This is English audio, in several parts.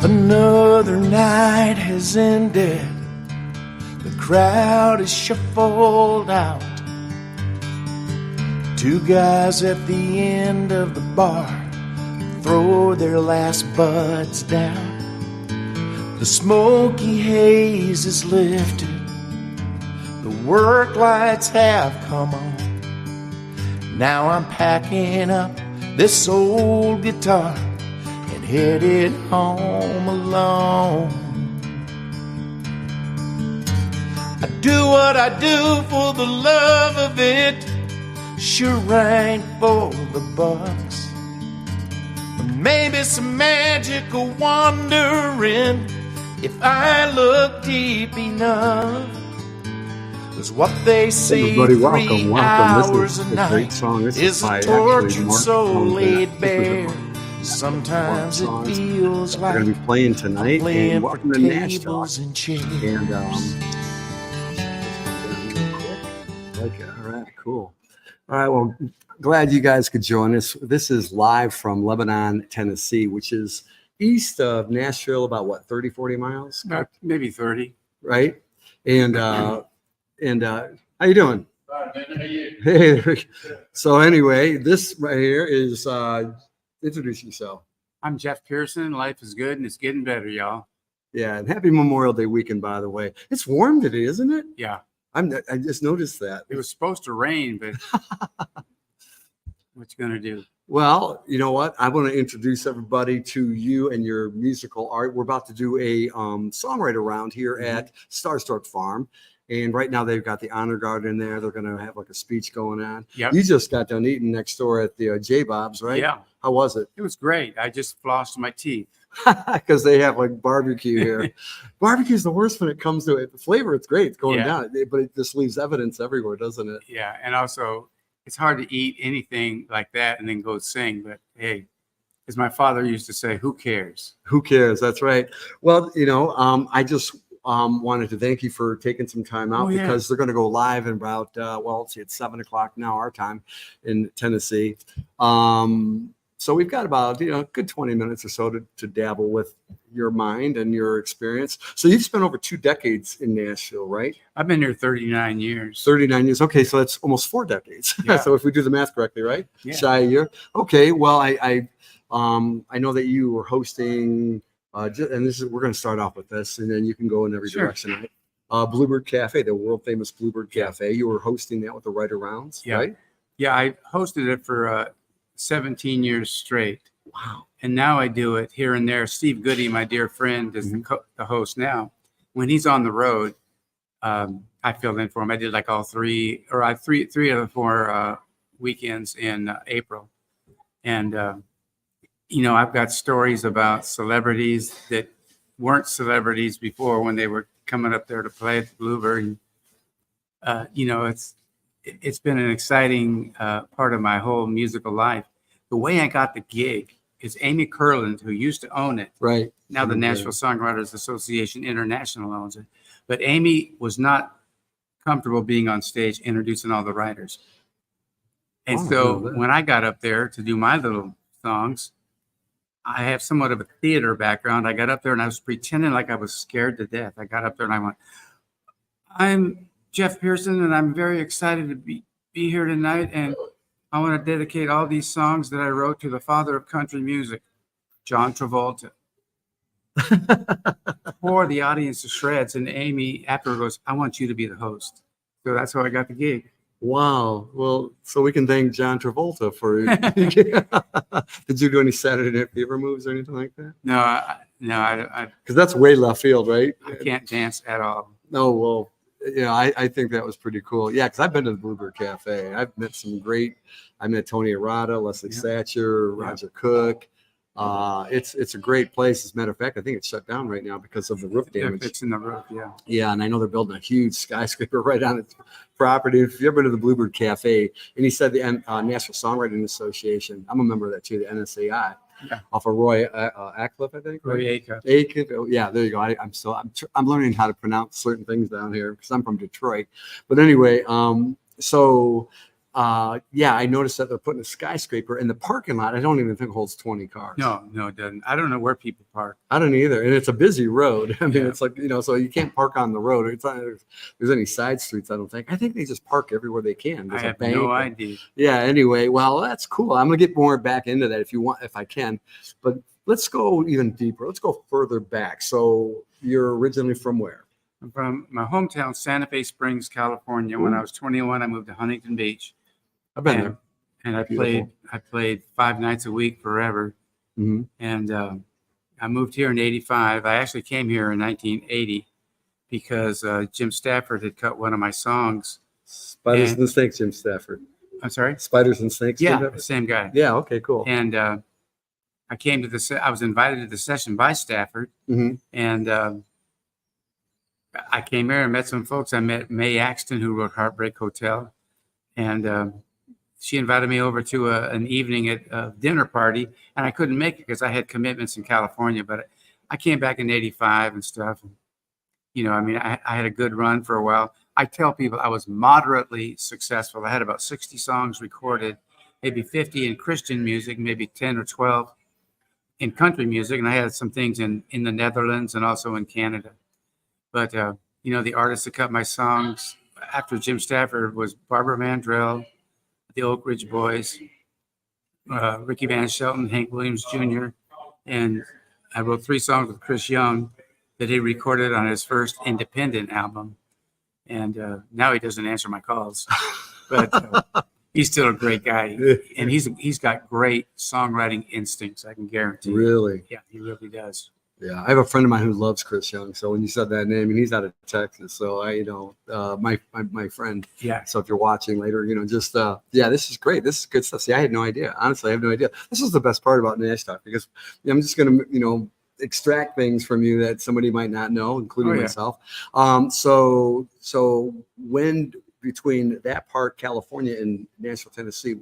Another night has ended. The crowd is shuffled out. Two guys at the end of the bar throw their last buds down. The smoky haze is lifted. The work lights have come on. Now I'm packing up this old guitar and headed home alone. I do what I do for the love of it. Sure ain't for the bucks. But maybe some magical wandering if I look deep enough. 'Cause what they say, everybody, 3 welcome. hours This a is a night great song. This is by a tortured Mark soul laid This bare. is Sometimes it songs feels we're like going to be playing tonight. playing And for welcome to Nashville. tables and chairs. And okay, all right, cool. All right, well, glad you guys could join us. This is live from Lebanon, Tennessee, which is east of Nashville, about what, 30, 40 miles? Maybe 30. Right? And how you doing? Hey, so anyway, this right here is introduce yourself. I'm Jeff Pearson. Life is good and it's getting better, y'all. Yeah, and happy Memorial Day weekend, by the way. It's warm today, isn't it? Yeah. I just noticed that. It was supposed to rain, but what you gonna do? Well, you know what? I want to introduce everybody to you and your musical art. We're about to do a songwriter round here at Starstruck Farm. And right now they've got the honor guard in there. They're going to have like a speech going on. Yep. You just got done eating next door at the J Bob's, right? Yeah. How was it? It was great. I just flossed my teeth. Because they have like barbecue here. Barbecue is the worst when it comes to it. The flavor, it's great. It's going down. But it just leaves evidence everywhere, doesn't it? Yeah. And also, it's hard to eat anything like that and then go sing. But hey, as my father used to say, who cares? Who cares? That's right. Well, you know, I just wanted to thank you for taking some time out because they're going to go live in about, let's see, it's 7 o'clock now, our time in Tennessee. So we've got about, a good 20 minutes or so to dabble with your mind and your experience. So you've spent over 2 decades in Nashville, right? I've been here 39 years. 39 years. Okay, so that's almost 4 decades. Yeah. So if we do the math correctly, right? Yeah. Shy a year. Okay, well, I know that you were hosting, and we're going to start off with this, and then you can go in every direction. Right? Bluebird Cafe, the world famous Bluebird Cafe. You were hosting that with the Writer Rounds, right? Yeah, I hosted it for 17 years straight. Wow. And now I do it here and there. Steve Goody, my dear friend, is the host now. When he's on the road, I filled in for him. I did like all three of the 4 weekends in April. And, I've got stories about celebrities that weren't celebrities before when they were coming up there to play at the Bluebird. It's been an exciting part of my whole musical life. The way I got the gig is Amy Kurland, who used to own it. Right. Now the Nashville Songwriters Association International owns it. But Amy was not comfortable being on stage introducing all the writers. And when I got up there to do my little songs, I have somewhat of a theater background. I got up there and I was pretending like I was scared to death. I got up there and I went, I'm Jeff Pearson, and I'm very excited to be here tonight. And I want to dedicate all these songs that I wrote to the father of country music, John Travolta. Tore the audience to shreds. And Amy afterward goes, I want you to be the host. So that's how I got the gig. Wow. Well, so we can thank John Travolta for Did you do any Saturday Night Fever moves or anything like that? No, I because that's way left field, right? I can't dance at all. No, well, I think that was pretty cool. Yeah, because I've been to the Bluebird Cafe. I've met I met Tony Arata, Leslie Thatcher, Roger Cook. It's a great place. As a matter of fact, I think it's shut down right now because of the roof damage. It's in the roof, yeah. Yeah, and I know they're building a huge skyscraper right on its property. If you've ever been to the Bluebird Cafe, and he said the National Songwriting Association, I'm a member of that too, the NSAI, off of Roy Acuff, I think. Roy Acuff. Acuff. Oh, yeah, there you go. I'm learning how to pronounce certain things down here because I'm from Detroit. But anyway, so yeah, I noticed that they're putting a skyscraper in the parking lot. I don't even think holds 20 cars. No, it doesn't. I don't know where people park. I don't either. And it's a busy road. I mean, Yeah. it's like, so you can't park on the road. It's not, there's any side streets, I don't think. I think they just park everywhere they can. I There's a have bank. no idea. Yeah, anyway, well, that's cool. I'm going to get more back into that if I can. But let's go even deeper. Let's go further back. So you're originally from where? I'm from my hometown, Santa Fe Springs, California. When I was 21, I moved to Huntington Beach. I've been there. And I Beautiful. played 5 nights a week forever. Mm-hmm. And I moved here in 85. I actually came here in 1980 because Jim Stafford had cut one of my songs. Spiders and Snakes, Jim Stafford. I'm sorry? Spiders and Snakes? Yeah, the same guy. Yeah, okay, cool. And I came to I was invited to the session by Stafford. Mm-hmm. And I came here and met some folks. I met Mae Axton, who wrote Heartbreak Hotel. And she invited me over to an evening at a dinner party, and I couldn't make it because I had commitments in California. But I came back in '85 and stuff. And, I mean, I had a good run for a while. I tell people I was moderately successful. I had about 60 songs recorded, maybe 50 in Christian music, maybe 10 or 12 in country music, and I had some things in the Netherlands and also in Canada. But the artists that cut my songs after Jim Stafford was Barbara Mandrell, the Oak Ridge Boys, Ricky Van Shelton, Hank Williams Jr., and I wrote 3 songs with Chris Young that he recorded on his first independent album. And now he doesn't answer my calls, but he's still a great guy, and he's got great songwriting instincts. I can guarantee. Really? Yeah, he really does. Yeah, I have a friend of mine who loves Chris Young. So when you said that name, and he's out of Texas, so my friend. Yeah. So if you're watching later, this is great. This is good stuff. See, I had no idea. Honestly, I have no idea. This is the best part about Nash Talk because I'm just gonna, extract things from you that somebody might not know, including myself. So when between that part, California, and Nashville, Tennessee,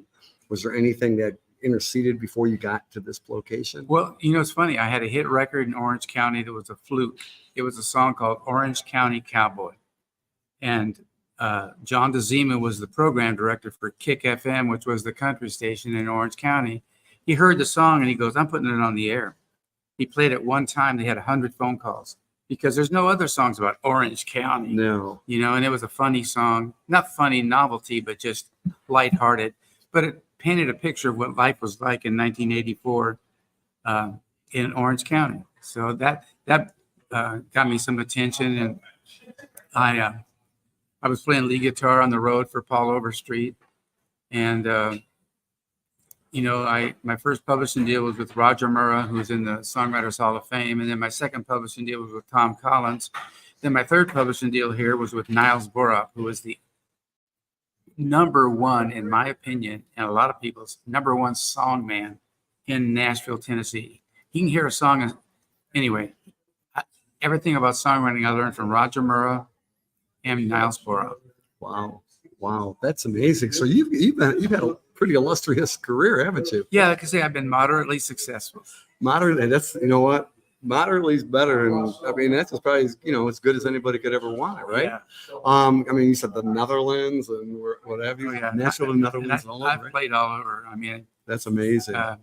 was there anything that interceded before you got to this location? Well, it's funny. I had a hit record in Orange County that was a fluke. It was a song called Orange County Cowboy. And John DeZima was the program director for Kick FM, which was the country station in Orange County. He heard the song and he goes, I'm putting it on the air. He played it one time. They had 100 phone calls because there's no other songs about Orange County. No. And it was a funny song, not funny novelty, but just lighthearted. But it painted a picture of what life was like in 1984 in Orange County. So that got me some attention, and I was playing lead guitar on the road for Paul Overstreet, and my first publishing deal was with Roger Murrah, who's in the Songwriters Hall of Fame, and then my second publishing deal was with Tom Collins. Then my third publishing deal here was with Niles Borup, who was the number one, in my opinion, and a lot of people's number one song man in Nashville, Tennessee. He can hear a song. Anyway, everything about songwriting I learned from Roger Murrah and Niles Borup. Wow, that's amazing. So you've had a pretty illustrious career, haven't you? Yeah, like I say, I've been moderately successful. Moderately, that's what. Moderately is better, and I mean that's probably as good as anybody could ever want it, right? Yeah. You said the Netherlands and what have you? Yeah. Nashville, and Netherlands, I've played all over. I mean, that's amazing. I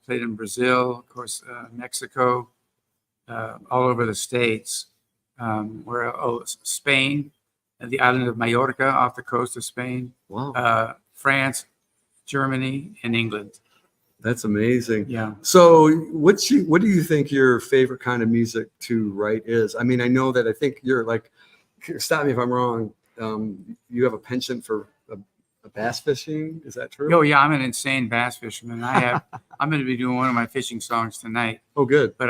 played in Brazil, of course, Mexico, all over the states. Spain, the island of Mallorca, off the coast of Spain. Wow. France, Germany, and England. That's amazing. Yeah. So what do you think your favorite kind of music to write is? I mean, I know that I think you're like, stop me if I'm wrong. You have a penchant for a bass fishing. Is that true? Oh yeah. I'm an insane bass fisherman. I'm going to be doing one of my fishing songs tonight. Oh, good. But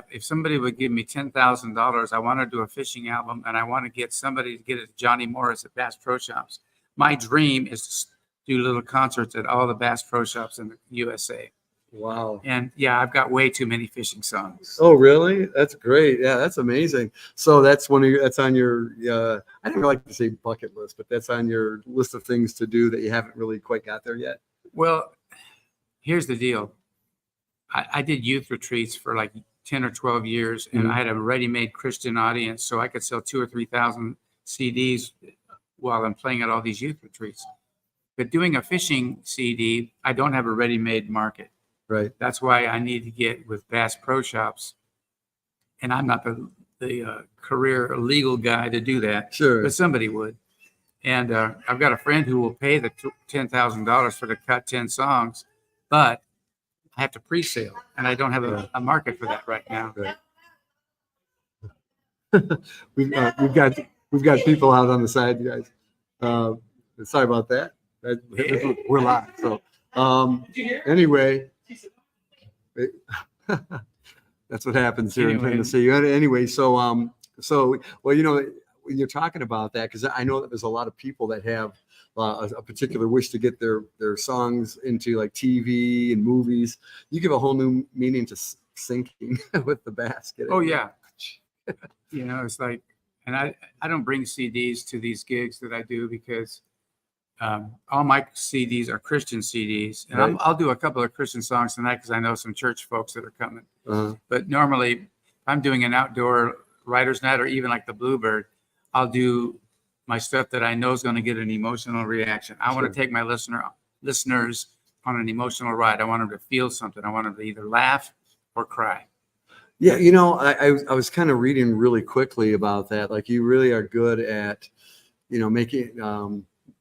if somebody would give me $10,000, I want to do a fishing album, and I want to get somebody to get it to Johnny Morris at Bass Pro Shops. My dream is to do little concerts at all the Bass Pro Shops in the USA. Wow. And yeah, I've got way too many fishing songs. Oh, really? That's great. Yeah, that's amazing. So that's that's on your, I don't like to say bucket list, but that's on your list of things to do that you haven't really quite got there yet. Well, here's the deal. I did youth retreats for like 10 or 12 years, and I had a ready-made Christian audience, so I could sell 2,000 or 3,000 CDs while I'm playing at all these youth retreats. But doing a fishing CD, I don't have a ready-made market. Right. That's why I need to get with Bass Pro Shops, and I'm not the career legal guy to do that. Sure. But somebody would. And I've got a friend who will pay the $10,000 for the cut 10 songs, but I have to pre-sale, and I don't have a market for that right now. Right. we've got people out on the side, guys. Sorry about that. We're live. So anyway, that's what happens here in Tennessee. Anyway, so well, you know, when you're talking about that, because I know that there's a lot of people that have a particular wish to get their songs into like TV and movies. You give a whole new meaning to sinking with the basket. Oh yeah. You know, it's like, and I don't bring CDs to these gigs that I do because all my CDs are Christian CDs, and Right. I'll do a couple of Christian songs tonight because I know some church folks that are coming. Uh-huh. But normally, if I'm doing an outdoor writers' night or even like the Bluebird, I'll do my stuff that I know is going to get an emotional reaction. I want to take my listeners on an emotional ride. I want them to feel something. I want them to either laugh or cry. Yeah, you know, I was kind of reading really quickly about that. Like, you really are good at, you know, making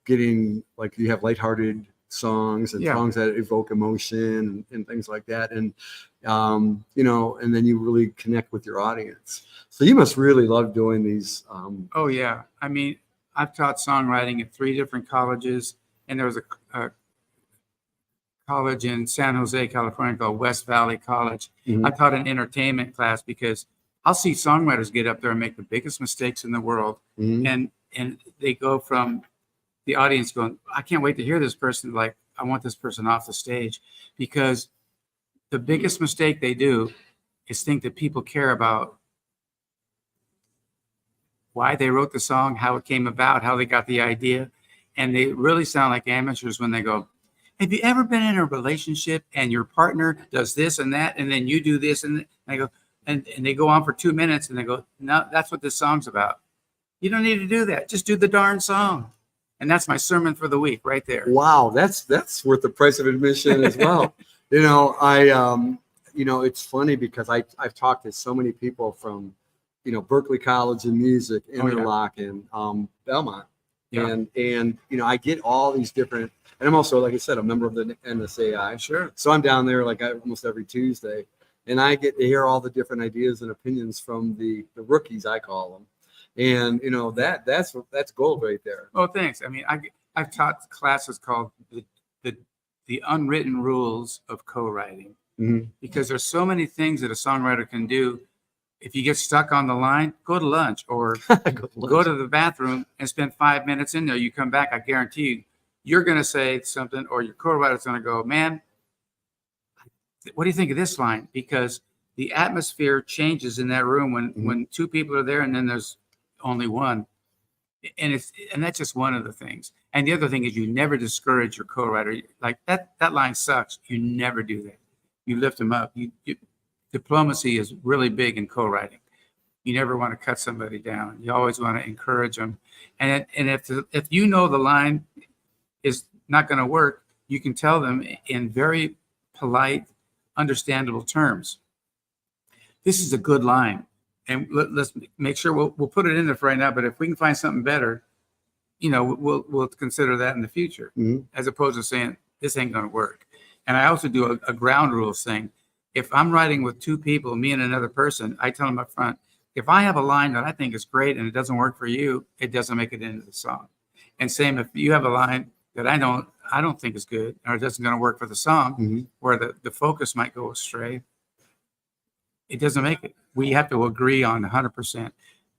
getting, like, you have lighthearted songs and songs that evoke emotion and things like that, and you know, and then you really connect with your audience. So you must really love doing these. Oh yeah, I mean, I've taught songwriting at 3 different colleges, and there was a college in San Jose, California called West Valley College. Mhm. I taught an entertainment class because I'll see songwriters get up there and make the biggest mistakes in the world. Mhm. And they go from the audience going, I can't wait to hear this person. Like, I want this person off the stage, because the biggest mistake they do is think that people care about why they wrote the song, how it came about, how they got the idea. And they really sound like amateurs when they go, have you ever been in a relationship and your partner does this and that, and then you do this? And I go, and they go on for 2 minutes, and they go, no, that's what this song's about. You don't need to do that. Just do the darn song. And that's my sermon for the week right there. Wow, that's worth the price of admission as well. You know, you know, it's funny because I've talked to so many people from, you know, Berklee College of Music, Interlochen, Belmont. Yeah. And you know, I get all these different, and I'm also, like I said, a member of the NSAI. Sure. So I'm down there like almost every Tuesday, and I get to hear all the different ideas and opinions from the rookies, I call them. And you know, that's gold right there. Oh, thanks. I mean, I've taught classes called the unwritten rules of co-writing, because there's so many things that a songwriter can do. If you get stuck on the line, go to lunch or go to the bathroom and spend 5 minutes in there. You come back, I guarantee you, you're going to say something, or your co-writer's going to go, man, what do you think of this line? Because the atmosphere changes in that room when 2 people are there and then there's only one. And that's just one of the things. And the other thing is, you never discourage your co-writer. Like, that line sucks. You never do that. You lift them up. Diplomacy is really big in co-writing. You never want to cut somebody down. You always want to encourage them. And if you know the line is not going to work, you can tell them in very polite, understandable terms, this is a good line. And let's make sure we'll put it in there for right now. But if we can find something better, you know, we'll consider that in the future, as opposed to saying this ain't going to work. And I also do a ground rules thing. If I'm writing with 2 people, me and another person, I tell them up front, if I have a line that I think is great and it doesn't work for you, it doesn't make it into the song. And same if you have a line that I don't think is good, or it doesn't going to work for the song, where the focus might go astray, it doesn't make it. We have to agree on 100%,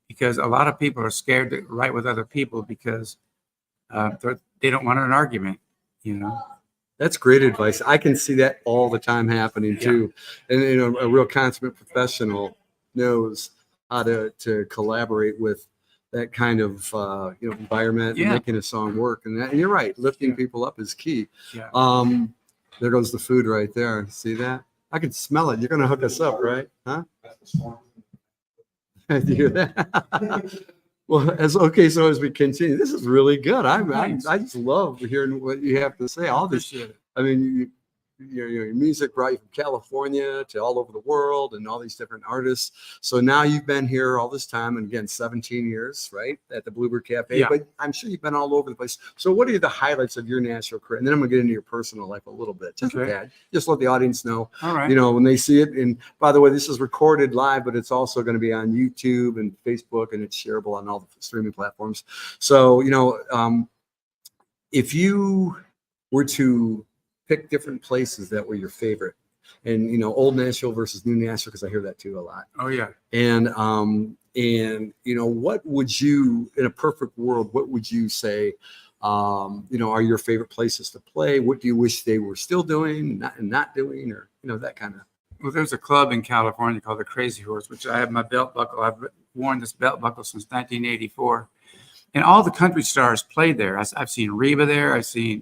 because a lot of people are scared to write with other people because they don't want an argument, you know. That's great advice. I can see that all the time happening too. And you know, a real consummate professional knows how to collaborate with that kind of you know, environment and making a song work. And you're right, lifting people up is key. There goes the food right there. See that? I can smell it. You're gonna hook us up, right? Huh? Do you hear that? Well, so as we continue, this is really good. Thanks. I just love hearing what you have to say. All this, Appreciate it. I mean, your music brought you from California to all over the world and all these different artists. So now you've been here all this time, and again, 17 years, right, at the Bluebird Cafe. Yeah. But I'm sure you've been all over the place. So what are the highlights of your Nashville career? And then I'm gonna get into your personal life a little bit, just a Okay. tad. Just let the audience know, All right. you know, when they see it. And by the way, this is recorded live, but it's also going to be on YouTube and Facebook, and it's shareable on all the streaming platforms. So, you know, if you were to pick different places that were your favorite, and you know, old Nashville versus new Nashville, because I hear that too a lot. Oh yeah. And you know, what would you, in a perfect world, what would you say, you know, are your favorite places to play? What do you wish they were still doing, not doing, or you know, that kind of. Well, there's a club in California called the Crazy Horse, which I have my belt buckle. I've worn this belt buckle since 1984, and all the country stars played there. I've seen Reba there. I've seen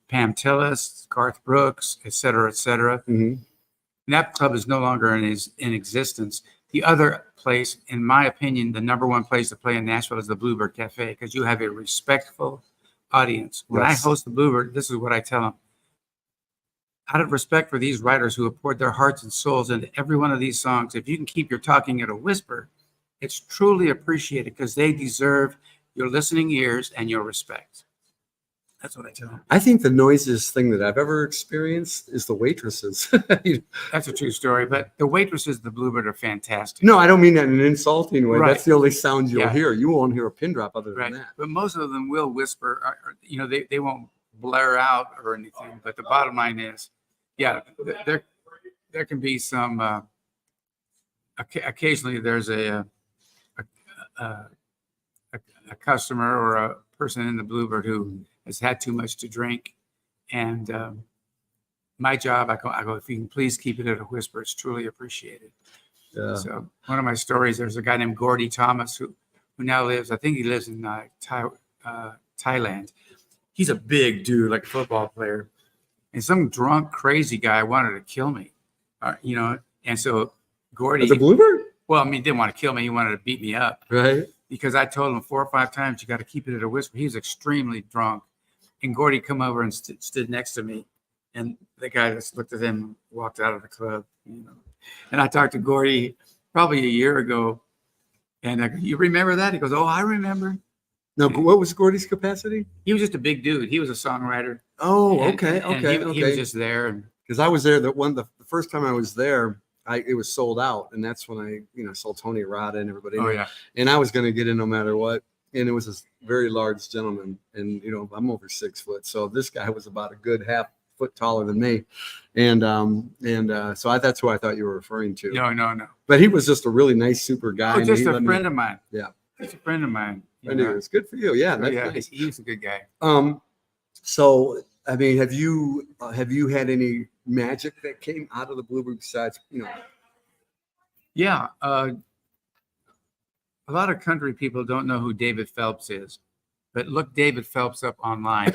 Pam Tillis, Garth Brooks, et cetera, et cetera. Mm-hmm. And that club is no longer in existence. The other place, in my opinion, the number one place to play in Nashville is the Bluebird Cafe, because you have a respectful audience. When Yes. I host the Bluebird, this is what I tell them. Out of respect for these writers who have poured their hearts and souls into every one of these songs, if you can keep your talking at a whisper, it's truly appreciated, because they deserve your listening ears and your respect. That's what I tell them. I think the noisiest thing that I've ever experienced is the waitresses. That's a true story, but the waitresses at the Bluebird are fantastic. No, I don't mean that in an insulting way. Right. That's the only sound you'll Yeah. hear. You won't hear a pin drop other Right. than that. But most of them will whisper, you know, they won't blare out or anything. But the bottom line is, yeah, there can be some, occasionally there's a customer or a person in the Bluebird who has had too much to drink. And my job, I go, if you can please keep it at a whisper, it's truly appreciated. Yeah. So one of my stories, there's a guy named Gordy Thomas who now lives, I think he lives in Thailand. He's a big dude, like a football player. And some drunk, crazy guy wanted to kill me, you know. And so Gordy, At the Bluebird? well, I mean, he didn't want to kill me. He wanted to beat me up, Right. because I told him 4 or 5 times, you got to keep it at a whisper. He was extremely drunk. And Gordy come over and stood next to me. And the guy just looked at him and walked out of the club, you know. And I talked to Gordy probably a year ago. And I go, you remember that? He goes, oh, I remember. Now, what was Gordy's capacity? He was just a big dude. He was a songwriter. Oh, And- okay, and okay, he was okay. just there. And Because I was there. The first time I was there, it was sold out, and that's when I, you know, saw Tony Arata and everybody. oh yeah, And I was going to get in no matter what. And it was this very large gentleman, and you know, I'm over 6 foot, so this guy was about a good half foot taller than me, and so that's who I thought you were referring to. no. But he was just a really nice, super guy. Oh, and just he a let me- friend of mine. Yeah. Just a friend of mine. you I knew know. it was good for you. Yeah, that's Yeah, nice. he was a good guy. So I mean, have you had any magic that came out of the Bluebird besides, you know? Yeah. A lot of country people don't know who David Phelps is, but look David Phelps up online.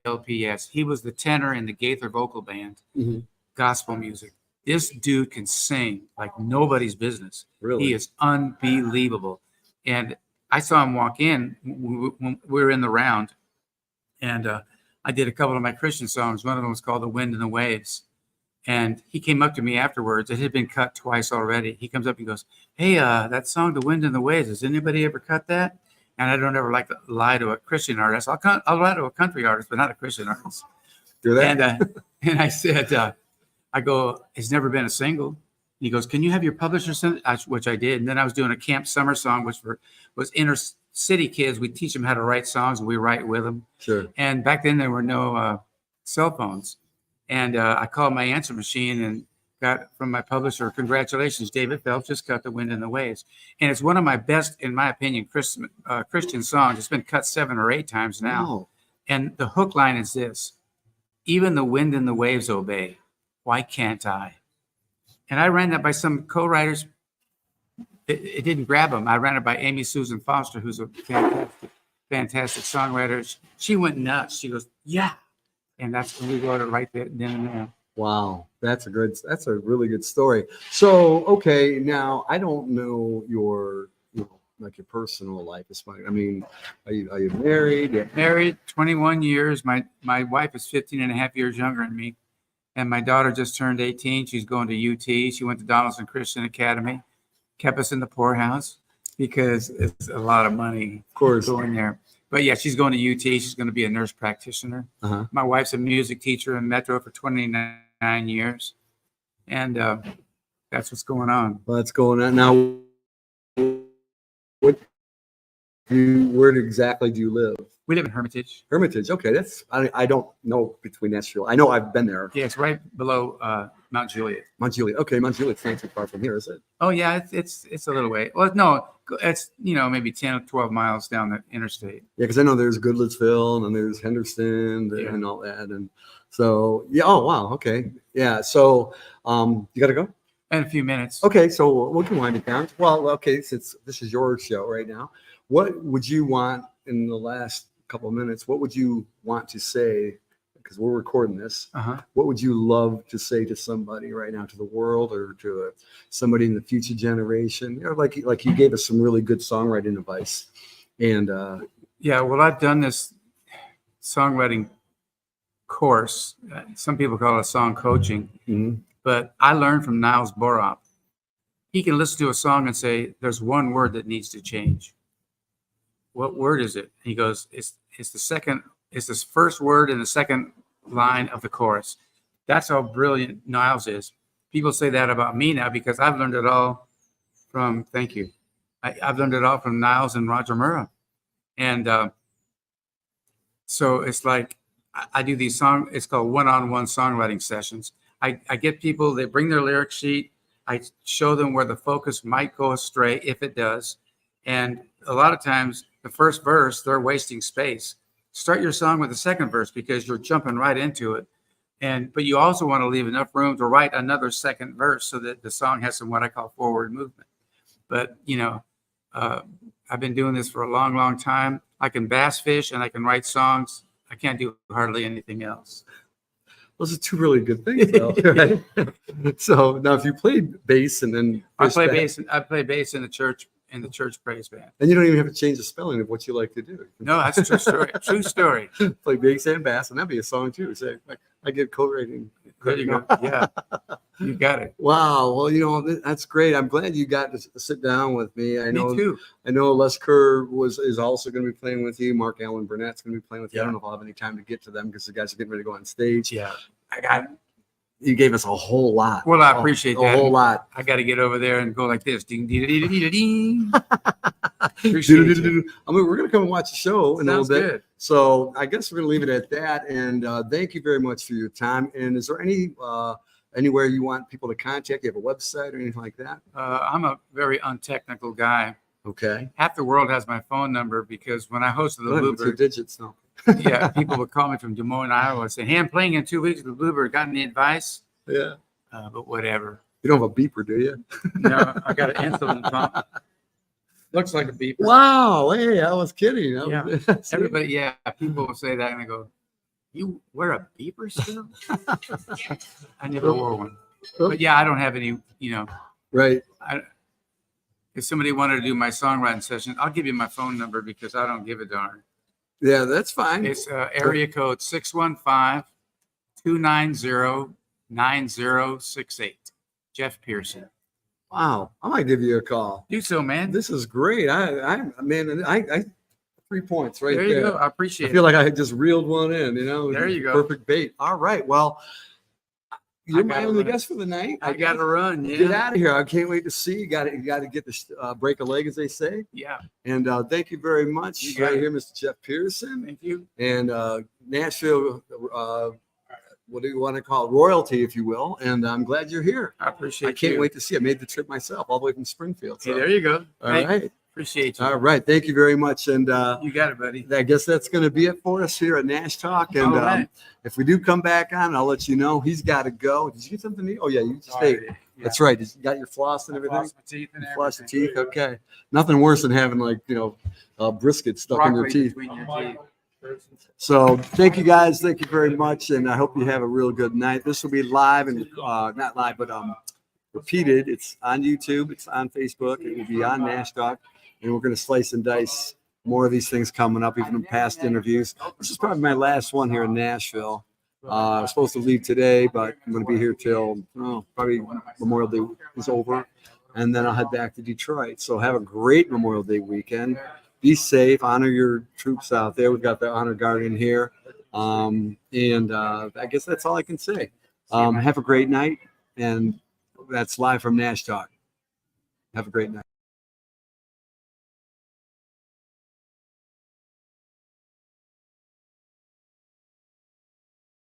Phelps. He was the tenor in the Gaither vocal band, Mhm. gospel music. This dude can sing like nobody's business. Really? He is unbelievable. And I saw him walk in when we were in the round, and I did a couple of my Christian songs. One of them was called The Wind and the Waves. And he came up to me afterwards. It had been cut twice already. He comes up and goes, hey, that song, The Wind and the Waves, has anybody ever cut that? And I don't ever like to lie to a Christian artist. I'll lie to a country artist, but not a Christian artist. Do that? And I said, I go, it's never been a single. And he goes, can you have your publisher send it? Which I did. And then I was doing a camp summer song, which was inner city kids. We teach them how to write songs, and we write with them. Sure. And back then there were no cell phones. And I called my answer machine and got from my publisher, congratulations, David Phelps just cut The Wind and the Waves. And it's one of my best, in my opinion, Christian songs. It's been cut 7 or 8 times now. Oh. And the hook line is this: even the wind and the waves obey. Why can't I? And I ran that by some co-writers. It didn't grab them. I ran it by Amy Susan Foster, who's a fantastic songwriter. She went nuts. She goes, yeah. And that's when we wrote it right there, then and there. Wow, that's a really good story. So, okay, now I don't know like your personal life is funny. I mean, are you married? Yeah. Married 21 years. My wife is 15 and a half years younger than me. And my daughter just turned 18. She's going to UT. She went to Donaldson Christian Academy, kept us in the poorhouse because it's a lot of money, Of course, going there. But yeah, she's going to UT. She's going to be a nurse practitioner. Uh-huh. My wife's a music teacher in Metro for 29 years. And that's what's going on. Well, that's going on now. Where exactly do you live? We live in Hermitage. Hermitage. Okay, I don't know between Nashville. I know I've been there. Yeah, it's right below Mount Juliet. Mount Juliet. Okay, Mount Juliet's not too far from here, is it? Oh yeah, it's a little way. Well, no, it's maybe 10 or 12 miles down the interstate. Yeah, because I know there's Goodlettsville and there's Henderson and all that, and so yeah. Oh wow. Okay. Yeah. So you got to go. In a few minutes. Okay, so we can wind it down. Well, okay, since this is your show right now, what would you want in the last couple of minutes? What would you want to say? Because we're recording this. Uh-huh. What would you love to say to somebody right now, to the world, or to somebody in the future generation? Like you gave us some really good songwriting advice, and yeah, well, I've done this songwriting course. Some people call it song coaching. Mm-hmm. But I learned from Niles Bohrop. He can listen to a song and say, there's one word that needs to change. What word is it? He goes, it's the first word in the second line of the chorus. That's how brilliant Niles is. People say that about me now because I've learned it all from, thank you. I've learned it all from Niles and Roger Murrah. And so it's like, I do these it's called one-on-one songwriting sessions. I get people, they bring their lyric sheet. I show them where the focus might go astray if it does. And a lot of times the first verse, they're wasting space. Start your song with the second verse because you're jumping right into it. But you also want to leave enough room to write another second verse so that the song has some what I call forward movement. But, I've been doing this for a long, long time. I can bass fish and I can write songs. I can't do hardly anything else. Those are two really good things, though. Right? So now, if you played bass and then I play bass in the church praise band, and you don't even have to change the spelling of what you like to do. No, that's a true story. True story. Play bass and bass, and that'd be a song too. Say, I get co-writing. There you go. Yeah, you got it. Wow. Well, that's great. I'm glad you got to sit down with me. Me too. I know Les Kerr is also going to be playing with you. Mark Allen Burnett's going to be playing with you. I don't know if I'll have any time to get to them because the guys are getting ready to go on stage. Yeah. You gave us a whole lot. Well, I appreciate that. A whole lot. I got to get over there and go like this. Ding, ding, ding, ding, ding. I mean, we're going to come and watch the show in a little bit. Good. So I guess we're going to leave it at that. And thank you very much for your time. And is there anywhere you want people to contact? You have a website or anything like that? I'm a very untechnical guy. Okay. Half the world has my phone number because when I hosted the Bluebird, digits, no. Yeah, people would call me from Des Moines, Iowa, say, "Hey, I'm playing in 2 weeks with the Bluebird. Got any advice?" Yeah. But whatever. You don't have a beeper, do you? No, I got an insulin pump. Looks like a beeper. Wow. Hey, I was kidding. Yeah. Everybody, people will say that and I go, "You wear a beeper still?" I never wore one. But yeah, I don't have any, Right. If somebody wanted to do my songwriting session, I'll give you my phone number because I don't give a darn. Yeah, that's fine. It's area code 615-290-9068. Jeff Pearson. Wow, I might give you a call. Do so, man. This is great. I 3 points right there. There you go. I appreciate it. I feel like I just reeled one in, There you go. Perfect bait. All right. Well, you're my only guest for the night. I got to run. Yeah. Get out of here. I can't wait to see you. Got to get the break a leg, as they say. Yeah. And thank you very much. You got right it. here, Mr. Jeff Pearson. Thank you. And Nashville, what do you want to call it? Royalty, if you will. And I'm glad you're here. I appreciate it. I can't wait to see it. I made the trip myself all the way from Springfield. So. Hey, there you go. All right. Appreciate you. All right. Thank you very much. And you got it, buddy. I guess that's going to be it for us here at Nash Talk. And All right. if we do come back on, I'll let you know. He's got to go. Did you get something to eat? Oh, yeah. You just ate. Yeah. That's right. You got your floss and everything? Floss my teeth and everything. Floss your teeth. Okay. Nothing worse than having brisket stuck in your Broccoli teeth. between your teeth. So thank you guys. Thank you very much. And I hope you have a real good night. This will be live and not live, but repeated. It's on YouTube. It's on Facebook. It will be on Nash Talk. and we're going to slice and dice more of these things coming up, even in past interviews. This is probably my last one here in Nashville. I was supposed to leave today, but I'm going to be here till probably Memorial Day is over, and then I'll head back to Detroit. So have a great Memorial Day weekend. Be safe. Honor your troops out there. We've got the Honor Guardian here. I guess that's all I can say. Have a great night. And that's live from Nash Talk. Have a great night.